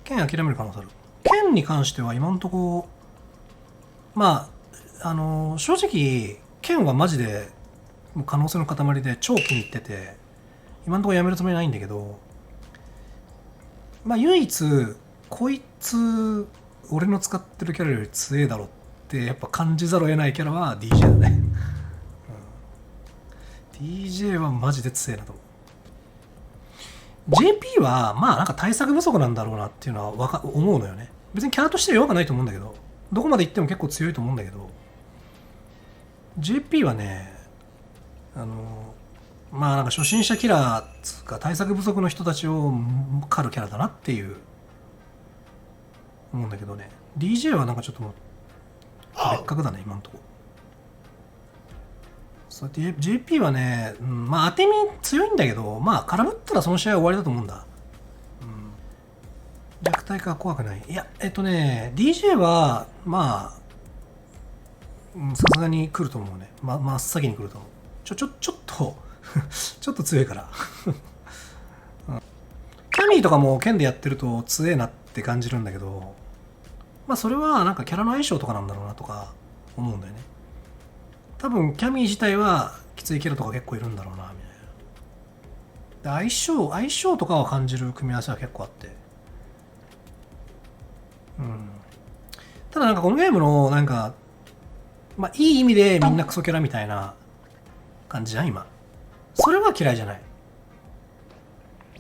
剣諦める可能性ある。剣に関しては今んとこ、まあ、正直、剣はマジでもう可能性の塊で超気に入ってて、今んとこやめるつもりないんだけど、まあ唯一、こいつ、俺の使ってるキャラより強えだろってやっぱ感じざるを得ないキャラは DJ だね。DJ はマジで強えなと思う。JP はまあなんか対策不足なんだろうなっていうのは思うのよね。別にキャラとしては弱くないと思うんだけど、どこまで行っても結構強いと思うんだけど、JP はね、まあなんか初心者キラーつうか対策不足の人たちを狩るキャラだなっていう思うんだけどね。DJ はなんかちょっともう別格だね今んとこ。そうやって JP はね、まあ当て身強いんだけど、まあ空振ったらその試合は終わりだと思うんだ。弱体化は怖くない。いや、DJ は、まあ、さすがに来ると思うね。真っ先に来ると思う。ちょっとちょっと強いから。キャミーとかも剣でやってると強えなって感じるんだけど、まあそれはなんかキャラの相性とかなんだろうなとか思うんだよね。多分キャミー自体はきついキャラとか結構いるんだろうな、みたいな。で相性とかは感じる組み合わせは結構あって。ただなんかこのゲームのなんか、まあいい意味でみんなクソキャラみたいな感じじゃん今。それは嫌いじゃない。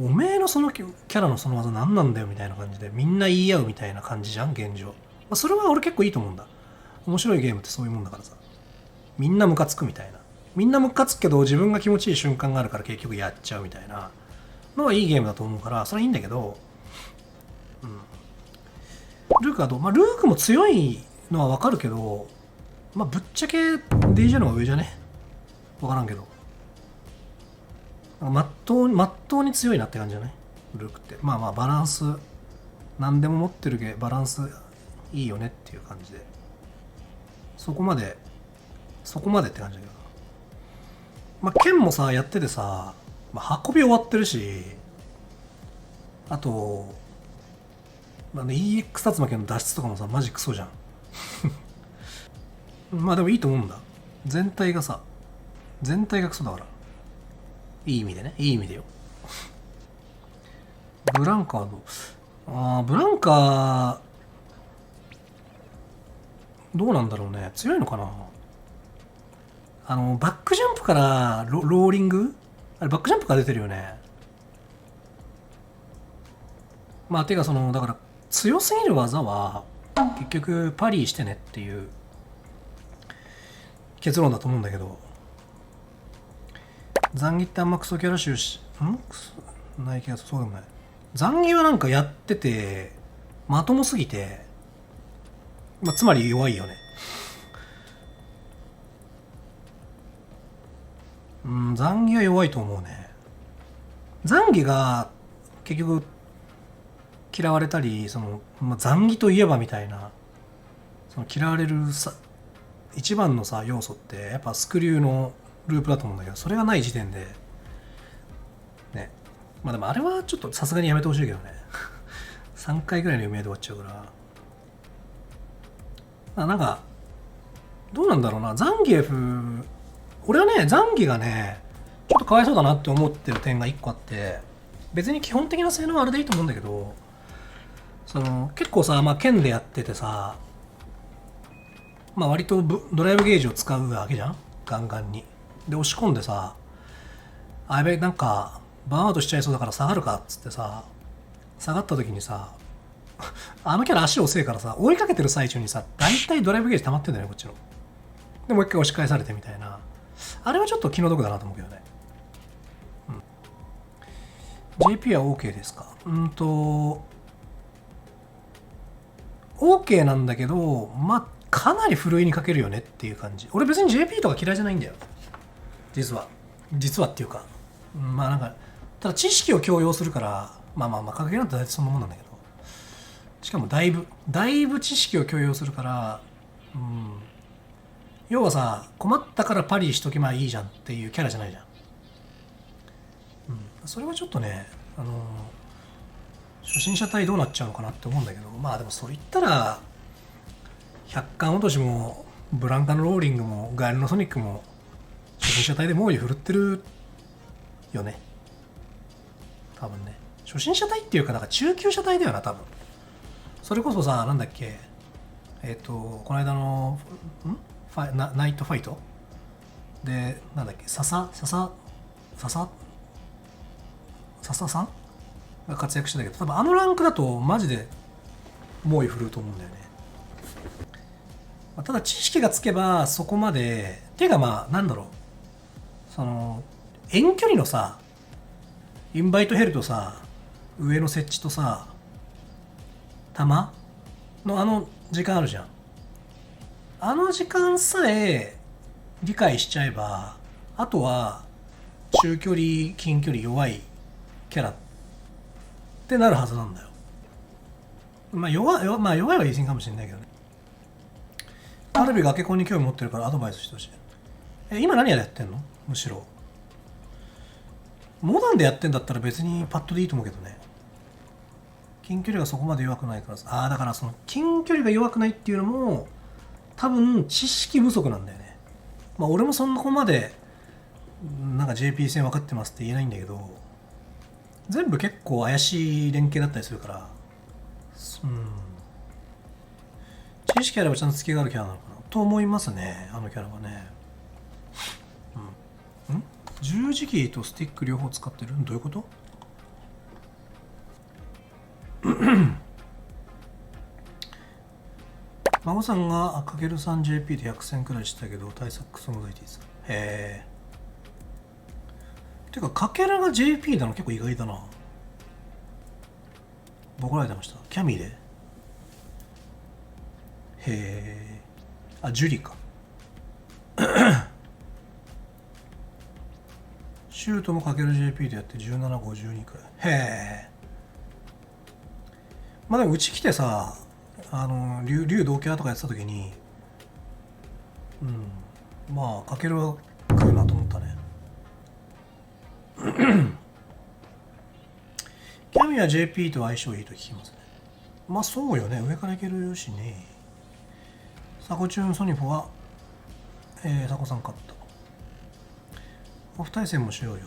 おめえのそのキャラのその技何なんだよみたいな感じでみんな言い合うみたいな感じじゃん現状。まあ、それは俺結構いいと思うんだ。面白いゲームってそういうもんだからさ。みんなムカつくみたいな。みんなムカつくけど自分が気持ちいい瞬間があるから結局やっちゃうみたいなのはいいゲームだと思うから、それはいいんだけど、ルークはどう？まあルークも強いのはわかるけど、まあぶっちゃけ DJ の方が上じゃね？わからんけど。まっとうに強いなって感じじゃないルークって。まあまあバランス、何でも持ってるけバランスいいよねっていう感じで。そこまでって感じだけど。まあ剣もさ、やっててさ、まあ、運び終わってるし、あと、EX 竜巻の脱出とかもさ、マジクソじゃん。まあでもいいと思うんだ。全体がクソだから。いい意味でね。いい意味でよ。ブランカーブランカー、どうなんだろうね。強いのかな。バックジャンプからローリングあれ、バックジャンプから出てるよね。まあ、てかだから、強すぎる技は、結局、パリしてねっていう結論だと思うんだけど、残儀ってあんまクソキャラ集し、クソない気がそうでもない。残儀はなんかやってて、まともすぎて、まあ、つまり弱いよね。残儀は弱いと思うね。残儀が結局嫌われたり、残儀といえばみたいな、嫌われるさ一番のさ要素ってやっぱスクリューのループだと思うんだけど、それがない時点でね、まあでもあれはちょっとさすがにやめてほしいけどね。3回ぐらいの余命で終わっちゃうから。なんかどうなんだろうな、ザンギエフ、俺はねザンギがねちょっとかわいそうだなって思ってる点が1個あって、別に基本的な性能はあれでいいと思うんだけど、結構さ、まあ剣でやっててさ、まあ割とドライブゲージを使うわけじゃん、ガンガンに。で押し込んでさ、あやべなんかバーンアウトしちゃいそうだから下がるかっつってさ、下がった時にさ、あのキャラ足遅いからさ、追いかけてる最中にさ、大体ドライブゲージ溜まってんだよねこっちの。でもう一回押し返されてみたいな、あれはちょっと気の毒だなと思うけどね。JP は OK ですか。OK なんだけど、まあかなりふるいにかけるよねっていう感じ。俺別に JP とか嫌いじゃないんだよ、実はっていうか、まあなんかただ知識を強要するから、まあかけなんて大体そんなもんなんだけど、しかもだいぶ知識を強要するから、要はさ、困ったからパリしとけばいいじゃんっていうキャラじゃないじゃん。それはちょっとね、初心者隊どうなっちゃうのかなって思うんだけど、まあでもそう言ったら百貫落としもブランカのローリングもガエルのソニックも初心者隊で猛威振るってるよね、多分ね。初心者隊っていうか、なんか中級者隊だよな多分。それこそさ、なんだっけ、この間のナイトファイトで、なんだっけ、笹さんが活躍してたけど、多分あのランクだとマジで猛威振るうと思うんだよね。ただ知識がつけばそこまで、ていうかまあなんだろう、その遠距離のさ、インバイトヘルとさ、上の設置とさ、弾のあの時間あるじゃん。あの時間さえ理解しちゃえば、あとは中距離近距離弱いキャラってなるはずなんだよ。まあ弱いは言い過ぎかもしれないけどね。カルビが結婚に興味持ってるからアドバイスしてほしい。今何やってんの？むしろモダンでやってんだったら別にパッドでいいと思うけどね。近距離がそこまで弱くないからさ。だからその近距離が弱くないっていうのも多分知識不足なんだよね。まあ俺もそんなこまでなんか JP 戦分かってますって言えないんだけど、全部結構怪しい連携だったりするから、知識あればちゃんと付けがあるキャラなのかなと思いますね、あのキャラはね。十字キーとスティック両方使ってる？どういうこと？孫さんがかける 3JP で100戦くらいしたけど対策クソ覗いていいですか？へえ。てかかけるが JP なの結構意外だな。僕られてました。キャミで。へえ。ジュリか。シュートもかける JP でやって17、52くらい。へえ。まあでもうち来てさ、竜同キャラとかやってた時に、まあかけるは来るなと思ったね。キャミは JP と相性いいと聞きますね。まあそうよね、上からいけるしね。サコチューンソニフォは、サコさん勝った。オフ対戦もしようよ。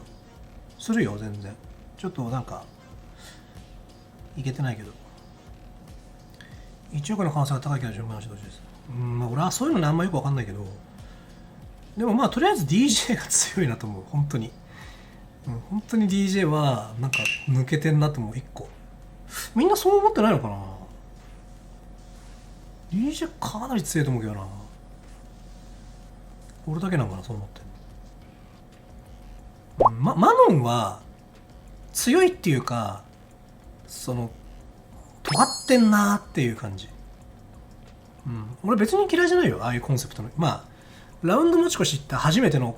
するよ、全然。ちょっとなんか、いけてないけど。1億の可能性が高いから順番してほしいです。まあ俺はそういうのねあんまよくわかんないけど、でもまあとりあえず DJ が強いなと思う、本当に。本当に DJ はなんか抜けてんなと思う、1個。みんなそう思ってないのかな？ DJ かなり強いと思うけどな。俺だけなんかな、そう思ってんの。マノンは強いっていうか、その尖ってんなーっていう感じ。俺別に嫌いじゃないよ、ああいうコンセプトの。まあラウンド持ち越しって初めての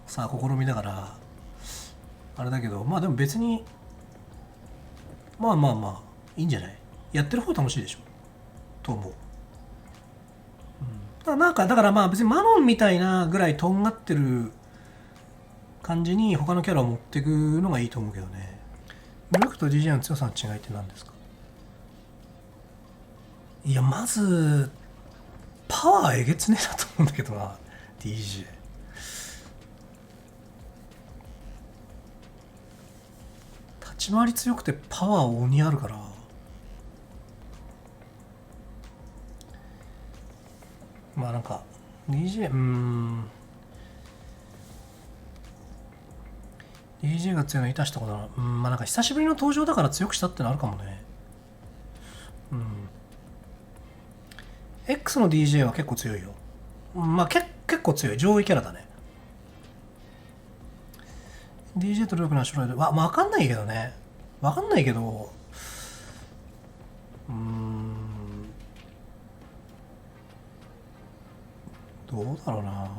さ試みだからあれだけど、まあでも別にまあいいんじゃない？やってる方楽しいでしょと思う。なんかだからまあ別にマノンみたいなぐらいとんがってる感じに他のキャラを持っていくのがいいと思うけどね。ルークと DJ の強さの違いって何ですか？いやまずパワーえげつねえだと思うんだけどな、 DJ。 立ち回り強くてパワー鬼あるから、まあなんか DJ が強いのいたしたことな、まあなんか久しぶりの登場だから強くしたってのあるかもね。X の DJ は結構強いよ。まあ結構強い上位キャラだね。DJ とルークのアシュロイドわかんないけどね、わかんないけど、どうだろうな。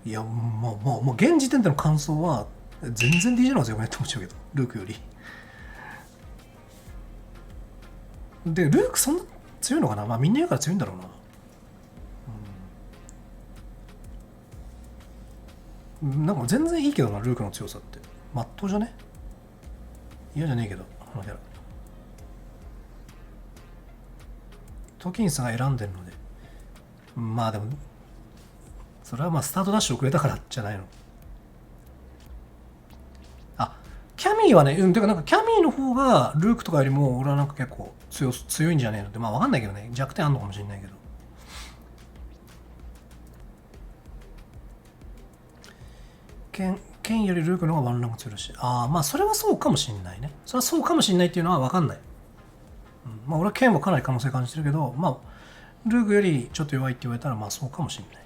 いやもう現時点での感想は全然 DJ の方が強くないって思っちゃうけど、ルークより。でルークそんな強いのかな。まあみんな言うから強いんだろうな。なんか全然いいけどな、ルークの強さってまっとうじゃね？嫌じゃねえけど。このキャラ。トキンスが選んでるので。まあでも、それはまあスタートダッシュ遅れたからじゃないの。あ、キャミーはね、てかなんかキャミーの方がルークとかよりも俺はなんか結構強いんじゃねえのって、まあわかんないけどね、弱点あんのかもしれないけど。ケンよりルークの方がワンランク強いし、ああ、まあそれはそうかもしんないね。それはそうかもしんないっていうのはわかんない。まあ俺はケンもかなり可能性感じてるけど、まあルークよりちょっと弱いって言われたらまあそうかもしんない。